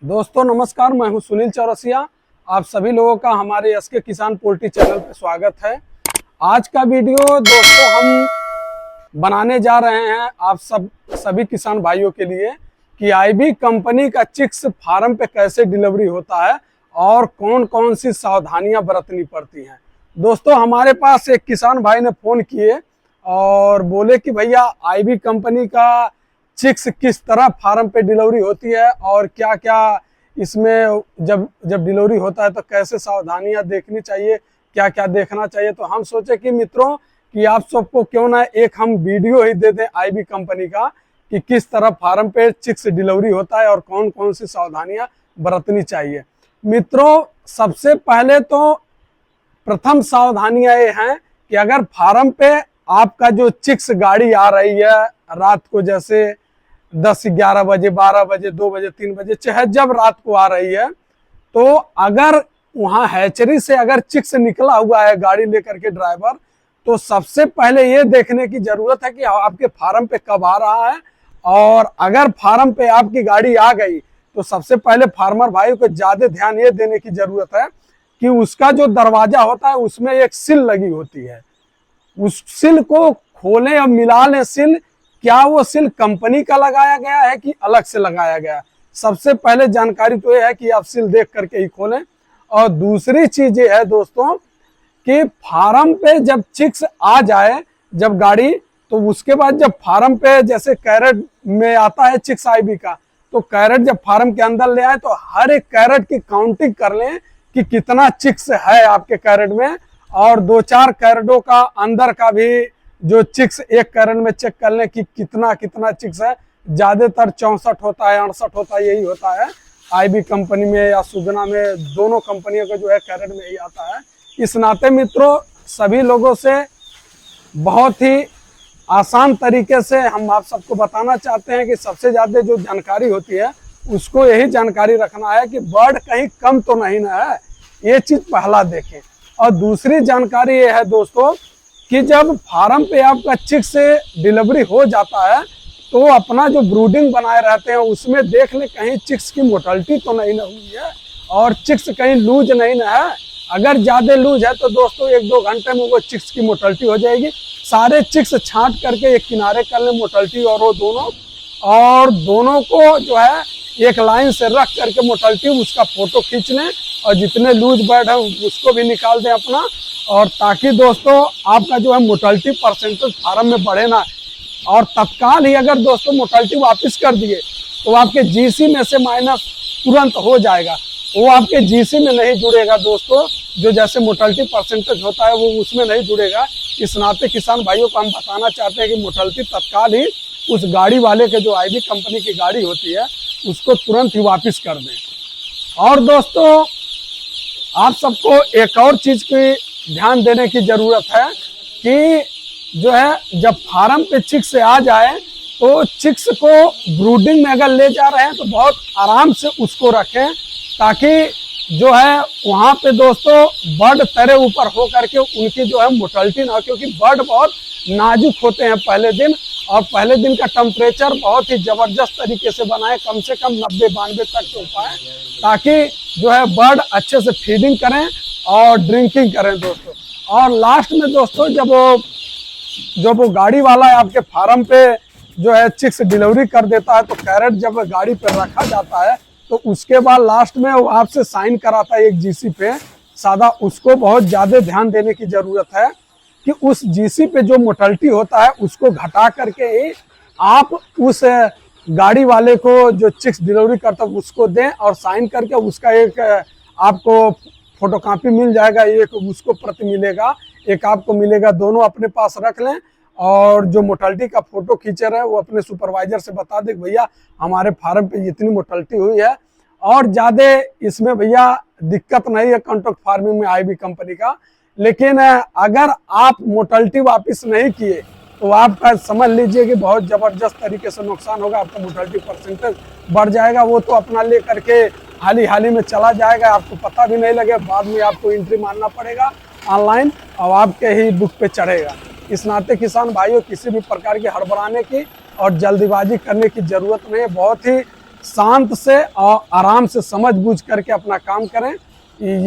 दोस्तों नमस्कार, मैं हूं सुनील चौरसिया। आप सभी लोगों का हमारे एसके किसान पोल्ट्री चैनल पर स्वागत है। आज का वीडियो दोस्तों हम बनाने जा रहे हैं आप सभी किसान भाइयों के लिए कि आईबी कंपनी का चिक्स फार्म पे कैसे डिलीवरी होता है और कौन कौन सी सावधानियां बरतनी पड़ती हैं। दोस्तों हमारे पास एक किसान भाई ने फ़ोन किए और बोले कि भैया आईबी कंपनी का चिक्स किस तरह फार्म पे डिलीवरी होती है और क्या क्या इसमें जब डिलीवरी होता है तो कैसे सावधानियां देखनी चाहिए, क्या क्या देखना चाहिए। तो हम सोचे कि मित्रों कि आप सबको क्यों ना एक हम वीडियो ही दे दें आईबी कंपनी का कि किस तरह फार्म पे चिक्स डिलीवरी होता है और कौन कौन सी सावधानियां बरतनी चाहिए। मित्रों सबसे पहले तो प्रथम सावधानियां ये हैं कि अगर फार्म पे आपका जो चिक्स गाड़ी आ रही है रात को, जैसे 10-11 बजे, 12 बजे, 2 बजे, 3 बजे, चाहे जब रात को आ रही है, तो अगर वहां हैचरी से अगर चिक्स निकला हुआ है गाड़ी लेकर के ड्राइवर, तो सबसे पहले ये देखने की जरूरत है कि आपके फार्म पे कब आ रहा है। और अगर फार्म पे आपकी गाड़ी आ गई तो सबसे पहले फार्मर भाई को ज्यादा ध्यान ये देने की जरूरत है कि उसका जो दरवाजा होता है उसमें एक सिल लगी होती है, उस सिल को खोलें और मिला लें सिल। क्या वो सिल कंपनी का लगाया गया है कि अलग से लगाया गया है, सबसे पहले जानकारी तो ये है कि आप सिल देख करके ही खोलें। और दूसरी चीज ये है दोस्तों कि फार्म पे जब चिक्स आ जाए जब गाड़ी, तो उसके बाद जब फार्म पे जैसे कैरेट में आता है चिक्स आईबी का, तो कैरेट जब फार्म के अंदर ले आए तो हर एक कैरेट की काउंटिंग कर लें कि कितना चिक्स है आपके कैरेट में। और 2-4 कैरेटों का अंदर का भी जो चिक्स एक कैरेट में चेक कर लें कि कितना कितना चिक्स है। ज्यादातर 64 होता है, 68 होता है, यही होता है आईबी कंपनी में या सुगना में, दोनों कंपनियों का जो है कैरेट में यही आता है। इस नाते मित्रों सभी लोगों से बहुत ही आसान तरीके से हम आप सबको बताना चाहते हैं कि सबसे ज्यादा जो जानकारी होती है उसको यही जानकारी रखना है कि बर्ड कहीं कम तो नहीं ना है, ये चीज पहला देखें। और दूसरी जानकारी ये है दोस्तों कि जब फार्म पे आपका चिक्स से डिलीवरी हो जाता है तो अपना जो ब्रूडिंग बनाए रहते हैं उसमें देख ले कहीं चिक्स की मोर्टेलिटी तो नहीं ना हुई है और चिक्स कहीं लूज नहीं ना है। अगर ज्यादा लूज है तो दोस्तों 1-2 घंटे में वो चिक्स की मोर्टेलिटी हो जाएगी। सारे चिक्स छांट करके एक किनारे कर ले मोर्टेलिटी और वो दोनों को जो है एक लाइन से रख करके मोर्टेलिटी उसका फोटो खींच लें और जितने लूज बर्ड है उसको भी निकाल दें अपना, और ताकि दोस्तों आपका जो है मोर्टेलिटी परसेंटेज फार्म में बढ़े ना। और तत्काल ही अगर दोस्तों मोर्टेलिटी वापस कर दिए तो आपके जीसी में से माइनस तुरंत हो जाएगा, वो आपके जीसी में नहीं जुड़ेगा दोस्तों। जो जैसे मोर्टेलिटी परसेंटेज होता है वो उसमें नहीं जुड़ेगा। इस नाते किसान भाइयों को हम बताना चाहते हैं कि मोर्टेलिटी तत्काल ही उस गाड़ी वाले के जो आईबी कंपनी की गाड़ी होती है उसको तुरंत ही वापस कर दें। और दोस्तों आप सबको एक और चीज की ध्यान देने की जरूरत है कि जो है जब फार्म पे चिक्स आ जाए तो चिक्स को ब्रूडिंग में अगर ले जा रहे हैं तो बहुत आराम से उसको रखें, ताकि जो है वहां पे दोस्तों बर्ड तरे ऊपर हो करके उनकी जो है मोर्टेलिटी ना हो, क्योंकि बर्ड बहुत नाजुक होते हैं पहले दिन। और पहले दिन का टेम्परेचर बहुत ही जबरदस्त तरीके से बनाए, कम से कम 90-92 तक हो पाए, ताकि जो है बर्ड अच्छे से फीडिंग करें और ड्रिंकिंग करें दोस्तों। और लास्ट में दोस्तों जब वो गाड़ी वाला आपके फार्म पे जो है चिक्स डिलीवरी कर देता है तो कैरेट जब गाड़ी पे रखा जाता है तो उसके बाद लास्ट में वो आपसे साइन कराता है एक जीसी पे सादा। उसको बहुत ज्यादा ध्यान देने की जरूरत है कि उस जीसी पे जो मोर्टेलिटी होता है उसको घटा करके ही आप उस गाड़ी वाले को जो चिक्स डिलीवरी करता है उसको दें और साइन करके उसका एक आपको फोटोकॉपी मिल जाएगा, एक उसको प्रति मिलेगा, एक आपको मिलेगा, दोनों अपने पास रख लें। और जो मोर्टेलिटी का फोटो खींचे रहे वो अपने सुपरवाइजर से बता दे भैया हमारे फार्म पे इतनी मोर्टेलिटी हुई है। और ज्यादा इसमें भैया दिक्कत नहीं है कॉन्ट्रैक्ट फार्मिंग में आईबी कंपनी का, लेकिन अगर आप मोर्टेलिटी वापस नहीं किए तो आपका समझ लीजिए कि बहुत जबरदस्त तरीके से नुकसान होगा, आपका मोर्टेलिटी परसेंटेज बढ़ जाएगा। वो तो अपना ले करके हाल ही में चला जाएगा, आपको पता भी नहीं लगे, बाद में आपको एंट्री मारना पड़ेगा ऑनलाइन और आपके ही बुक पे चढ़ेगा। इस नाते किसान भाइयों किसी भी प्रकार के हड़बड़ाने की और जल्दीबाजी करने की जरूरत नहीं है। बहुत ही शांत से और आराम से समझ बूझ करके अपना काम करें।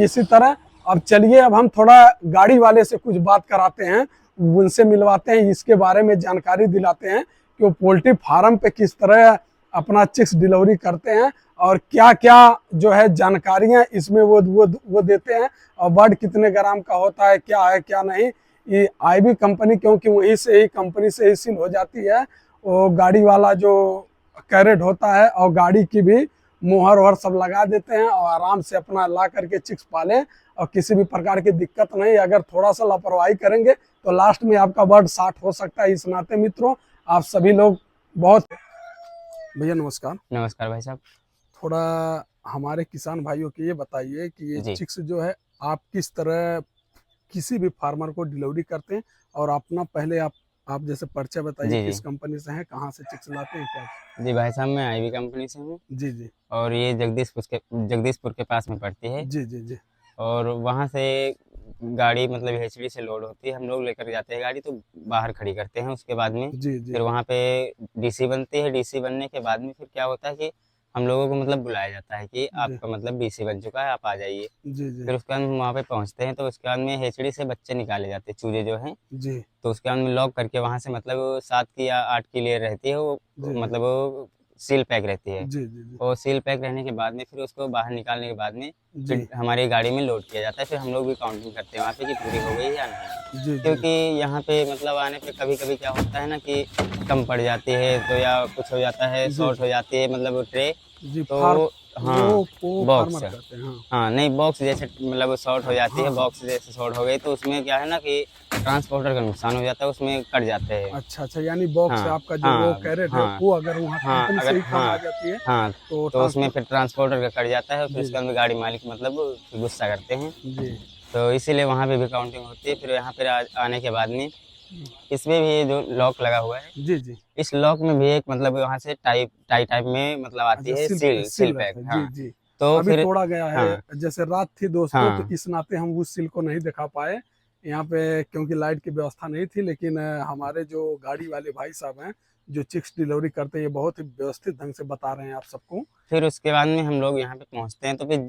इसी तरह अब चलिए, अब हम थोड़ा गाड़ी वाले से कुछ बात कराते हैं, उनसे मिलवाते हैं, इसके बारे में जानकारी दिलाते हैं कि वो पोल्ट्री फार्म पे किस तरह अपना चिक्स डिलीवरी करते हैं और क्या क्या जो है जानकारियां इसमें वो देते हैं, और बर्ड कितने ग्राम का होता है क्या नहीं। ये आईबी कंपनी, क्योंकि वहीं से ही कंपनी से ही सील हो जाती है, वो गाड़ी वाला जो कैरेट होता है और गाड़ी की भी मुहर वहर सब लगा देते हैं, और आराम से अपना ला करके चिक्स पालें और किसी भी प्रकार की दिक्कत नहीं। अगर थोड़ा सा लापरवाही करेंगे तो लास्ट में आपका बर्ड 60 हो सकता है। इस नाते मित्रों, आप सभी लोग बहुत। भैया नमस्कार। नमस्कार भाई साहब। थोड़ा हमारे किसान भाइयों को ये बताइए कि ये चिक्स जो है आप किस तरह किसी भी फार्मर को डिलीवरी करते हैं, और अपना पहले आप जैसे परिचय बताइए, किस कंपनी से हैं, कहाँ से चिक्स लाते हैं, क्या? जी भाई साहब, मैं आईवी कंपनी से हूँ। जी जी। और ये जगदीशपुर के पास में पड़ती है। जी जी जी। और वहाँ से गाड़ी मतलब हेचड़ी से लोड होती है, हम लोग लेकर जाते हैं गाड़ी, तो बाहर खड़ी करते हैं। उसके बाद में जी जी। फिर वहाँ पे डीसी बनती है। डीसी बनने के बाद में फिर क्या होता है कि हम लोगों को मतलब बुलाया जाता है कि आपका मतलब डीसी बन चुका है, आप आ जाइए। जी जी। फिर उसके बाद हम वहाँ पे पहुँचते हैं, तो उसके बाद में हेचड़ी से बच्चे निकाले जाते हैं, चूजे जो हैं। जी। तो उसके बाद में लॉक करके वहाँ से मतलब 7 की या 8 की लेयर रहती है, वो मतलब वो सील पैक रहती है। जी जी जी। और सील पैक रहने के बाद में फिर उसको बाहर निकालने के बाद में जी। फिर हमारी गाड़ी में लोड किया जाता है। फिर हम लोग भी काउंटिंग करते हैं वहाँ पे कि पूरी हो गई या नहीं। जी जी। क्योंकि यहाँ पे मतलब आने पे कभी कभी क्या होता है ना कि कम पड़ जाती है, तो या कुछ हो जाता है, शॉर्ट हो जाती है मतलब वो ट्रे। जी। तो हाँ, वो बॉक्स, फार्मर करते हैं। हाँ हाँ नहीं, बॉक्स जैसे मतलब शॉर्ट हो जाती है, हाँ। बॉक्स जैसे शॉर्ट हो गई तो उसमें क्या है ना कि ट्रांसपोर्टर का नुकसान हो जाता है, उसमें कट जाते हैं। अच्छा, यानी बॉक्स से हाँ आपका जो वो हाँ कैरेट है हाँ वो अगर वहाँ हाँ, कंपनी से अगर ही कम आ हाँ जाती है हाँ, तो तो उसमें ट्रांसपोर्ट। फिर ट्रांसपोर्टर का कट जाता है, फिर जी उसके अंदर गाड़ी मालिक मतलब गुस्सा करते हैं। जी। तो इसीलिए वहाँ पे भी काउंटिंग होती है। फिर यहाँ पर आने के बाद में इसमें भी जो लॉक लगा हुआ है, जी जी। इस लॉक में भी एक मतलब वहाँ से टाइप में मतलब आती अच्छा, है सील सिल पैक। रहता है। जी हाँ, जी। तो अभी फिर तोड़ा गया है, हाँ जैसे रात थी दोस्तों, तो हाँ इस नाते हम उस सिल को नहीं दिखा पाए यहाँ पे, क्योंकि लाइट की व्यवस्था नहीं थी। लेकिन हमारे जो गाड़ी वाले भाई साहब हैं जो चिक्स डिलीवरी करते हैं, ये बहुत ही व्यवस्थित ढंग से बता रहे हैं आप सबको। फिर उसके बाद में हम लोग यहाँ पे पहुँचते हैं, तो फिर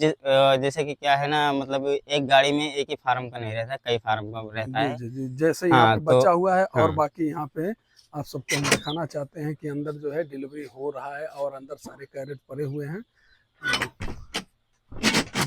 जैसे कि क्या है ना, मतलब एक गाड़ी में एक ही फार्म का नहीं रहता, कई फार्म का रहता जी है। जी जी। जैसे यहाँ हाँ पे तो बचा हुआ है, और हाँ, बाकी यहाँ पे आप सबको हम दिखाना चाहते हैं कि अंदर जो है डिलीवरी हो रहा है और अंदर सारे कैरेट पड़े हुए हैं।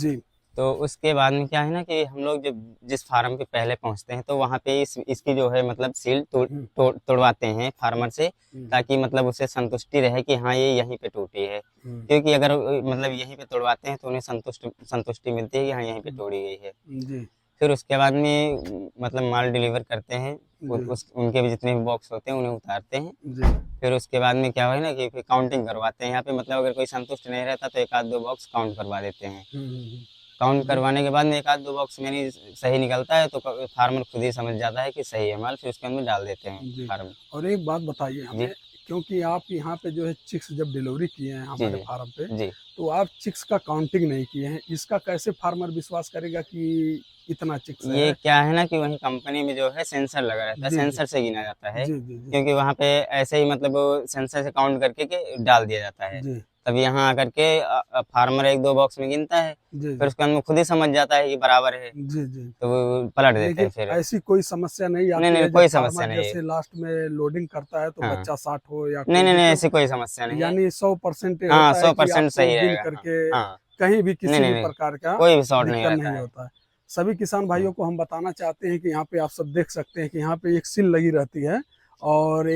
जी। तो उसके बाद में क्या है ना कि हम लोग जब जिस फार्म पे पहले पहुंचते हैं, तो वहाँ पे इसकी जो है मतलब सील तोड़वाते हैं फार्मर से, ताकि मतलब उसे संतुष्टि रहे कि हाँ ये यहीं पे टूटी है। क्योंकि अगर मतलब यहीं पे तोड़वाते हैं तो उन्हें संतुष्टि मिलती है कि हाँ यहीं पे तोड़ी गई है। जी फिर उसके बाद में मतलब माल डिलीवर करते हैं, उनके भी जितने भी बॉक्स होते हैं उन्हें उतारते हैं। जी। फिर उसके बाद में क्या हुआ ना कि फिर काउंटिंग करवाते हैं यहाँ पे, मतलब अगर कोई संतुष्ट नहीं रहता तो एक आध दो बॉक्स काउंट करवा देते हैं। काउंट करवाने के बाद में एक आध दो बॉक्स यानी सही निकलता है तो फार्मर खुद ही समझ जाता है कि सही है माल, फिर उसके अंदर डाल देते हैं फार्म। और एक बात बताइए हमें, क्योंकि आप यहाँ पे जो है चिक्स जब डिलीवरी किए हैं हमारे फार्म पे, जी, तो आप चिक्स का काउंटिंग नहीं किए हैं, इसका कैसे फार्मर विश्वास करेगा कि इतना चिक्स है? ये क्या है ना कि वही कंपनी में जो है सेंसर लगा रहता है, सेंसर से गिना जाता है। क्योंकि वहाँ पे ऐसे ही मतलब सेंसर से काउंट करके के डाल दिया जाता है। तब यहाँ आकर के फार्मर एक दो बॉक्स में गिनता है, फिर उसके अंदर खुद ही समझ जाता है कि बराबर है। जी जी। तो वो पलट देते हैं। फिर ऐसी कोई समस्या नहीं आती नहीं, है कोई जब समस्या फार्मर नहीं जैसे लास्ट में लोडिंग करता है तो हाँ। बच्चा 60 हो या नहीं, कोई ऐसी कोई समस्या नहीं है। यानी 100% हाँ, होता है कि 100% आपको सही गिन रहेगा। करके हाँ, कहीं भी किसी भी नहीं, प्रकार का कोई भी शॉर्ट नहीं दिक्कत रहता नहीं है। होता है। सभी किसान भाइयों को हम बताना चाहते हैं कि यहाँ पे आप सब देख सकते हैं कि यहाँ पे एक सील लगी रहती है, और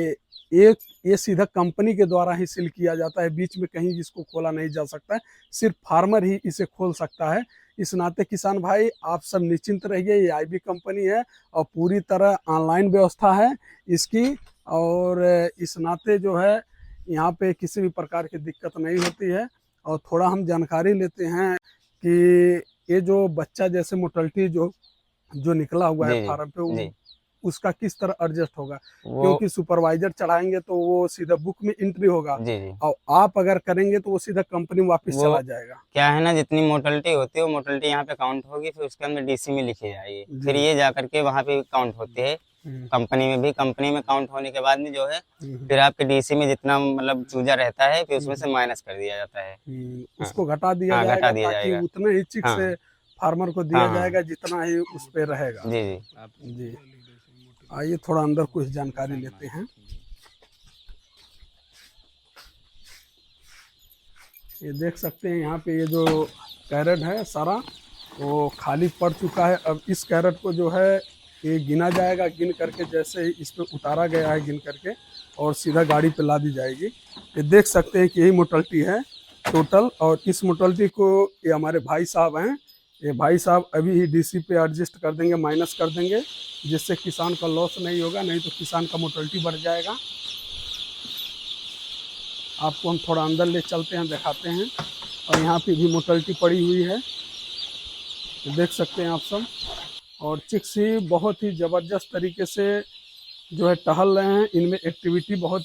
ये सीधा कंपनी के द्वारा ही सील किया जाता है, बीच में कहीं इसको खोला नहीं जा सकता है, सिर्फ फार्मर ही इसे खोल सकता है। इस नाते किसान भाई आप सब निश्चिंत रहिए, ये आईबी कंपनी है और पूरी तरह ऑनलाइन व्यवस्था है इसकी, और इस नाते जो है यहाँ पे किसी भी प्रकार की दिक्कत नहीं होती है। और थोड़ा हम जानकारी लेते हैं कि ये जो बच्चा जैसे मोर्टेलिटी जो निकला हुआ है फार्म पे, उसका किस तरह एडजस्ट होगा, क्योंकि सुपरवाइजर चढ़ाएंगे तो वो सीधा बुक में एंट्री होगा, और आप अगर करेंगे तो वो सीधा कंपनी में वापस चला जाएगा। क्या है ना, जितनी मोर्टेलिटी होती है वो मोर्टेलिटी यहाँ पे काउंट होगी, फिर उसके अंदर डीसी में लिखी जाएगी, फिर ये जाकर के वहाँ पे काउंट होती है। कंपनी में काउंट होने के बाद में जो है फिर आपके डीसी में जितना मतलब चूजा रहता है फिर उसमें से माइनस कर दिया जाता है। उसको घटा दिया हाँ, जाएगा घटा दिया ताकि जाएगा। उतने ही चिक्स हाँ। फार्मर को दिया हाँ, हाँ। जाएगा जितना ही उस पे रहेगा। जी जी। जी, आइए थोड़ा अंदर कुछ जानकारी लेते हैं। ये देख सकते हैं यहाँ पे ये जो कैरेट है सारा वो खाली पड़ चुका है। अब इस कैरेट को जो है ये गिना जाएगा, गिन करके जैसे ही इस पे उतारा गया है गिन करके और सीधा गाड़ी पे ला दी जाएगी। ये देख सकते हैं कि यही मोटलिटी है टोटल, और इस मोटलिटी को ये हमारे भाई साहब हैं, ये भाई साहब अभी ही डीसी पे एडजस्ट कर देंगे, माइनस कर देंगे, जिससे किसान का लॉस नहीं होगा, नहीं तो किसान का मोटलिटी बढ़ जाएगा। आपको हम थोड़ा अंदर ले चलते हैं, दिखाते हैं। और यहाँ पे भी मोटलिटी पड़ी हुई है, देख सकते हैं आप सब। और चिक्स ही बहुत ही ज़बरदस्त तरीके से जो है टहल रहे हैं। इनमें एक्टिविटी बहुत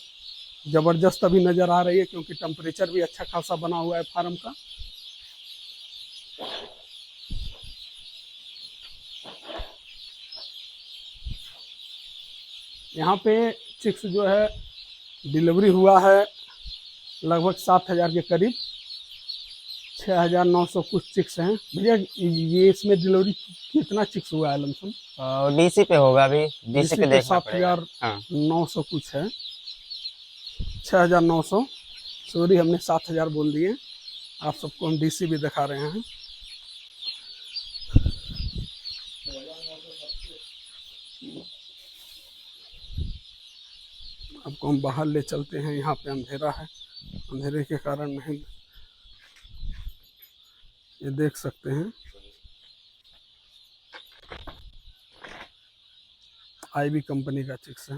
ज़बरदस्त अभी नज़र आ रही है क्योंकि टेम्परेचर भी अच्छा खासा बना हुआ है फार्म का। यहाँ पे चिक्स जो है डिलीवरी हुआ है लगभग 7,000 के करीब, 6,900 कुछ चिक्स हैं। भैया ये इसमें डिलीवरी कितना चिक्स हुआ है लमसम? डीसी पे होगा, अभी डीसी पे देखना पड़ेगा। 7,900 कुछ है, 6,900, सॉरी हमने 7,000 बोल दिए। आप सबको हम डीसी भी दिखा रहे हैं। आपको हम बाहर ले चलते हैं, यहाँ पे अंधेरा है, अंधेरे के कारण नहीं। ये देख सकते हैं आईबी कंपनी का चिक्स है।